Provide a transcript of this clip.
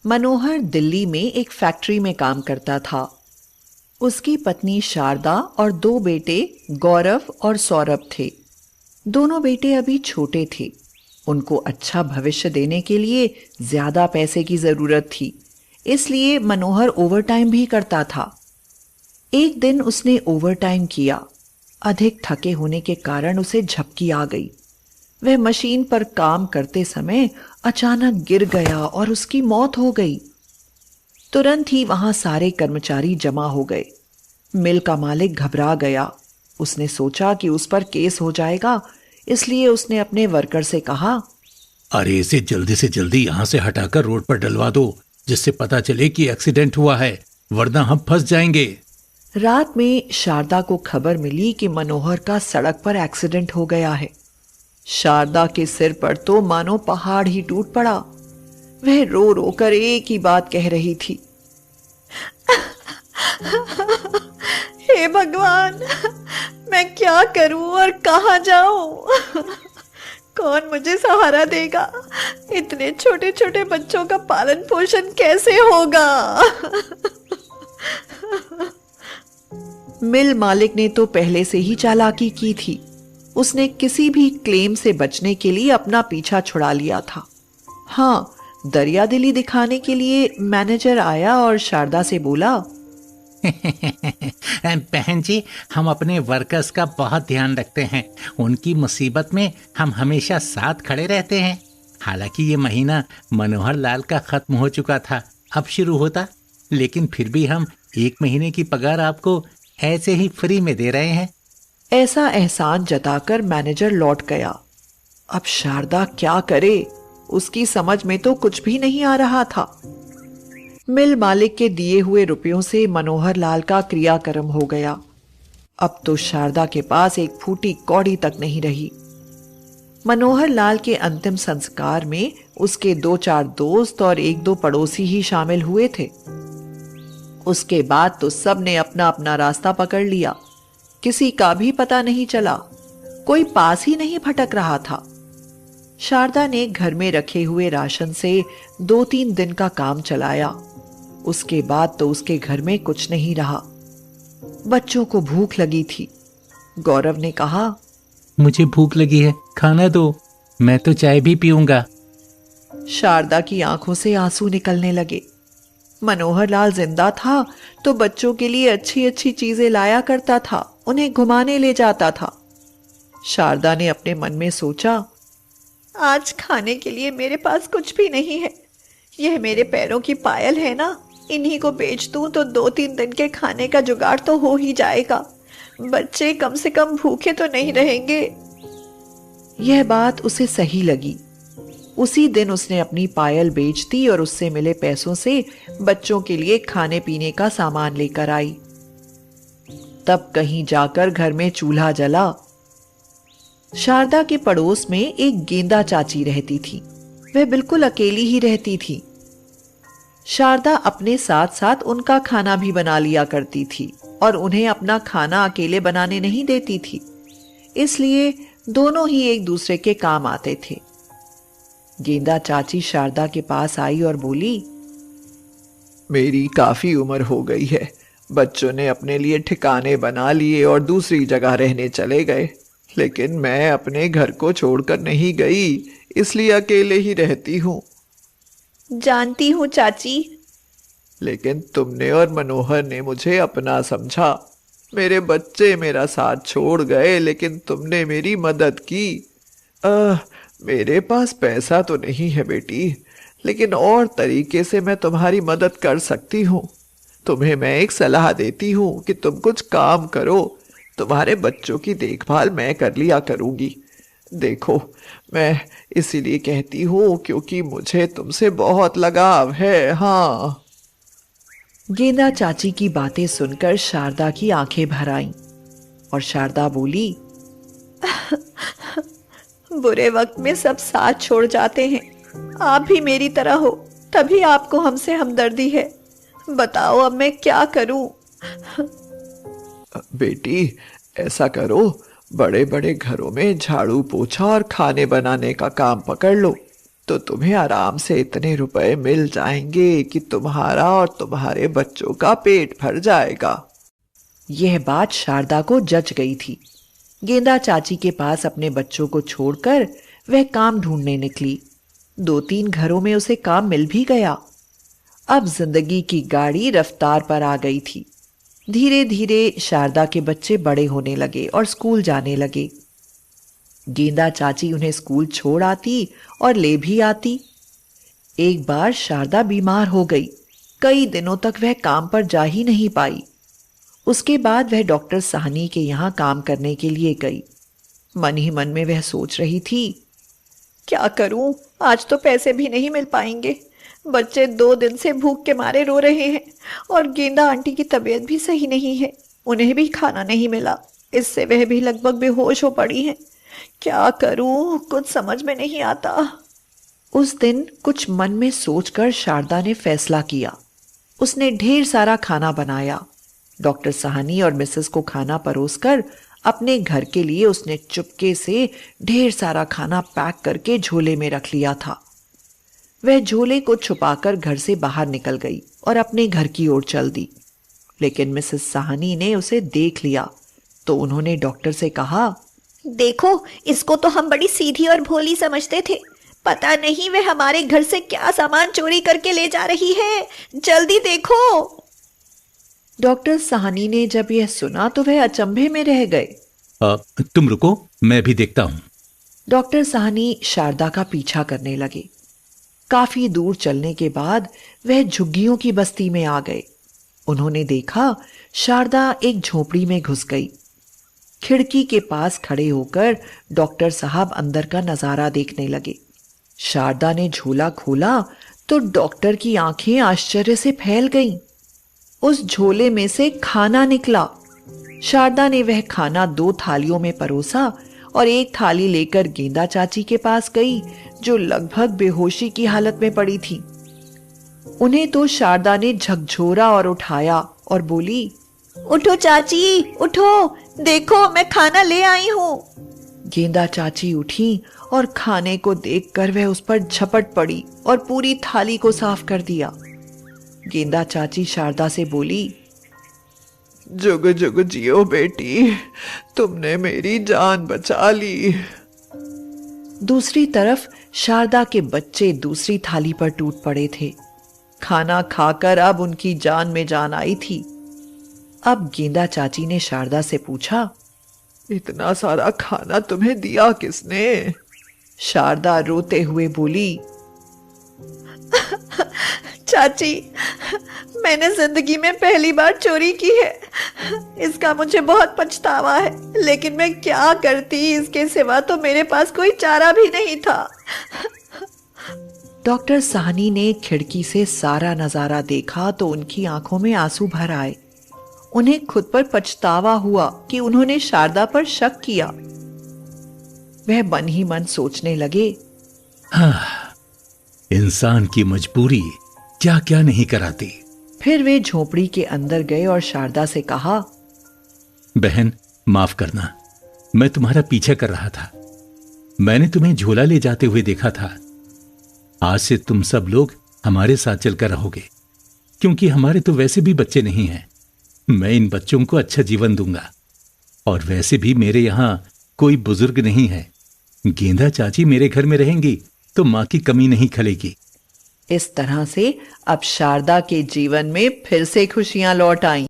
मनोहर दिल्ली में एक फैक्ट्री में काम करता था। उसकी पत्नी शारदा और दो बेटे गौरव और सौरभ थे। दोनों बेटे अभी छोटे थे। उनको अच्छा भविष्य देने के लिए ज्यादा पैसे की जरूरत थी, इसलिए मनोहर ओवरटाइम भी करता था। एक दिन उसने ओवरटाइम किया। अधिक थके होने के कारण उसे झपकी आ गई। वह मशीन पर काम करते समय अचानक गिर गया और उसकी मौत हो गई। तुरंत ही वहां सारे कर्मचारी जमा हो गए। मिल का मालिक घबरा गया। उसने सोचा कि उस पर केस हो जाएगा, इसलिए उसने अपने वर्कर से कहा, अरे इसे जल्दी से जल्दी यहाँ से हटाकर रोड पर डलवा दो, जिससे पता चले कि एक्सीडेंट हुआ है, वरना हम फंस जाएंगे। रात में शारदा को खबर मिली कि मनोहर का सड़क पर एक्सीडेंट हो गया है। शारदा के सिर पर तो मानो पहाड़ ही टूट पड़ा। वह रो रो कर एक ही बात कह रही थी, हे भगवान, मैं क्या करूं और कहां जाऊं? कौन मुझे सहारा देगा? इतने छोटे छोटे बच्चों का पालन पोषण कैसे होगा? मिल मालिक ने तो पहले से ही चालाकी की थी। उसने किसी भी क्लेम से बचने के लिए अपना पीछा छुड़ा लिया था। हाँ, दरियादिली दिखाने के लिए मैनेजर आया और शारदा से बोला, बहन जी, हम अपने वर्कर्स का बहुत ध्यान रखते हैं। उनकी मुसीबत में हम हमेशा साथ खड़े रहते हैं। हालांकि ये महीना मनोहर लाल का खत्म हो चुका था, अब शुरू होता, लेकिन फिर भी हम 1 महीने की पगार आपको ऐसे ही फ्री में दे रहे हैं। ऐसा एहसान जताकर मैनेजर लौट गया। अब शारदा क्या करे? उसकी समझ में तो कुछ भी नहीं आ रहा था। मिल मालिक के दिए हुए रुपयों से मनोहर लाल का क्रियाक्रम हो गया। अब तो शारदा के पास एक फूटी कौड़ी तक नहीं रही। मनोहर लाल के अंतिम संस्कार में उसके 2-4 दोस्त और 1-2 पड़ोसी ही शामिल हुए थे। उसके बाद तो सबने अपना अपना रास्ता पकड़ लिया। किसी का भी पता नहीं चला, कोई पास ही नहीं भटक रहा था। शारदा ने घर में रखे हुए राशन से 2-3 दिन का काम चलाया। उसके बाद तो उसके घर में कुछ नहीं रहा। बच्चों को भूख लगी थी। गौरव ने कहा, मुझे भूख लगी है, खाना दो, मैं तो चाय भी पीऊंगा। शारदा की आंखों से आंसू निकलने लगे। मनोहर लाल जिंदा था तो बच्चों के लिए अच्छी अच्छी चीजें लाया करता था, उन्हें घुमाने ले जाता था। शारदा ने अपने मन में सोचा, आज खाने के लिए मेरे पास कुछ भी नहीं है। यह मेरे पैरों की पायल है ना, इन्हीं को बेच दूं तो 2-3 दिन के खाने का जुगाड़ तो हो ही जाएगा। बच्चे कम से कम भूखे तो नहीं रहेंगे। यह बात उसे सही लगी। उसी दिन उसने अपनी पायल बेच दी और उससे मिले पैसों से बच्चों के लिए खाने पीने का सामान लेकर आई। तब कहीं जाकर घर में चूल्हा जला। शारदा के पड़ोस में एक गेंदा चाची रहती थी। वह बिल्कुल अकेली ही रहती थी। शारदा अपने साथ साथ उनका खाना भी बना लिया करती थी और उन्हें अपना खाना अकेले बनाने नहीं देती थी, इसलिए दोनों ही एक दूसरे के काम आते थे। गेंदा चाची शारदा के पास आई और बोली, मेरी काफी उम्र हो गई है। बच्चों ने अपने लिए ठिकाने बना लिए और दूसरी जगह रहने चले गए, लेकिन मैं अपने घर को छोड़कर नहीं गई, इसलिए अकेले ही रहती हूँ। जानती हूँ चाची, लेकिन तुमने और मनोहर ने मुझे अपना समझा। मेरे बच्चे मेरा साथ छोड़ गए, लेकिन तुमने मेरी मदद की। मेरे पास पैसा तो नहीं है बेटी, लेकिन और तरीके से मैं तुम्हारी मदद कर सकती हूँ। तुम्हें मैं एक सलाह देती हूँ कि तुम कुछ काम करो। तुम्हारे बच्चों की देखभाल मैं कर लिया करूँगी। देखो, मैं इसीलिए कहती हूँ क्योंकि मुझे तुमसे बहुत लगाव है। हाँ। गेंदा चाची की बातें सुनकर शारदा की आंखें भर आईं और शारदा बोली, बुरे वक्त में सब साथ छोड़ जाते हैं। आप भी मेरी तरह हो, तभी आपको हमसे हमदर्दी है। बताओ अब मैं क्या करूं? बेटी, ऐसा करो, बड़े बड़े घरों में झाड़ू पोछा और खाने बनाने का काम पकड़ लो। तो तुम्हें आराम से इतने रुपए मिल जाएंगे कि तुम्हारा और तुम्हारे बच्चों का पेट भर जाएगा। यह बात शारदा को जच गई थी। गेंदा चाची के पास अपने बच्चों को छोड़कर वह काम ढूंढने निकली। 2-3 घरों में उसे काम मिल भी गया। अब जिंदगी की गाड़ी रफ्तार पर आ गई थी। धीरे धीरे शारदा के बच्चे बड़े होने लगे और स्कूल जाने लगे। गेंदा चाची उन्हें स्कूल छोड़ आती और ले भी आती। एक बार शारदा बीमार हो गई। कई दिनों तक वह काम पर जा ही नहीं पाई। उसके बाद वह डॉक्टर साहनी के यहाँ काम करने के लिए गई। मन ही मन में वह सोच रही थी, क्या करूं, आज तो पैसे भी नहीं मिल पाएंगे। बच्चे 2 दिन से भूख के मारे रो रहे हैं और गेंदा आंटी की तबीयत भी सही नहीं है। उन्हें भी खाना नहीं मिला, इससे वह भी लगभग बेहोश हो पड़ी हैं। क्या करूं, कुछ समझ में नहीं आता। उस दिन कुछ मन में सोचकर शारदा ने फैसला किया। उसने ढेर सारा खाना बनाया। डॉक्टर साहनी और मिसेस को खाना परोसकर अपने घर के लिए उसने चुपके से ढेर सारा खाना पैक करके झोले में रख लिया था। वह झोले को छुपाकर घर से बाहर निकल गई और अपने घर की ओर चल दी। लेकिन मिसेस साहनी ने उसे देख लिया तो उन्होंने डॉक्टर से कहा, देखो, इसको तो हम बड़ी सीधी और भोली समझते थे। पता नहीं वह हमारे घर से क्या सामान चोरी करके ले जा रही है। जल्दी देखो। डॉक्टर साहनी ने जब यह सुना तो वह अचंभे में रह गए। तुम रुको, मैं भी देखता हूं। डॉक्टर साहनी शारदा का पीछा करने लगे। काफी दूर चलने के बाद वह झुग्गियों की बस्ती में आ गए। उन्होंने देखा शारदा एक झोपड़ी में घुस गई। खिड़की के पास खड़े होकर डॉक्टर साहब अंदर का नजारा देखने लगे। शारदा ने झोला खोला तो डॉक्टर की आंखें आश्चर्य से फैल गईं। उस झोले में से खाना निकला। शारदा ने वह खाना 2 थालियों में परोसा और एक थाली लेकर गेंदा चाची के पास गई, जो लगभग बेहोशी की हालत में पड़ी थी। उन्हें तो शारदा ने झकझोरा और उठाया और बोली, उठो चाची, उठो, देखो मैं खाना ले आई हूँ। गेंदा चाची उठी और खाने को देखकर वह उस पर झपट पड़ी और पूरी थाली को साफ कर दिया। गेंदा चाची शारदा से बोली, जुग जुग जियो बेटी, तुमने मेरी जान बचा ली। दूसरी तरफ शारदा के बच्चे दूसरी थाली पर टूट पड़े थे। खाना खाकर अब उनकी जान में जान आई थी। अब गेंदा चाची ने शारदा से पूछा, इतना सारा खाना तुम्हें दिया किसने? शारदा रोते हुए बोली, चाची, मैंने जिंदगी में पहली बार चोरी की है। इसका मुझे बहुत पछतावा है, लेकिन मैं क्या करती, इसके सिवा तो मेरे पास कोई चारा भी नहीं था। डॉक्टर साहनी ने खिड़की से सारा नजारा देखा तो उनकी आंखों में आंसू भर आए। उन्हें खुद पर पछतावा हुआ कि उन्होंने शारदा पर शक किया। वह मन ही मन सोचने लगे, इंसान की मजबूरी क्या क्या नहीं कराती। फिर वे झोपड़ी के अंदर गए और शारदा से कहा, बहन, माफ करना, मैं तुम्हारा पीछा कर रहा था। मैंने तुम्हें झोला ले जाते हुए देखा था। आज से तुम सब लोग हमारे साथ चलकर रहोगे, क्योंकि हमारे तो वैसे भी बच्चे नहीं हैं। मैं इन बच्चों को अच्छा जीवन दूंगा, और वैसे भी मेरे यहां कोई बुजुर्ग नहीं है। गेंदा चाची मेरे घर में रहेंगी तो मां की कमी नहीं खलेगी। इस तरह से अब शारदा के जीवन में फिर से खुशियां लौट आईं।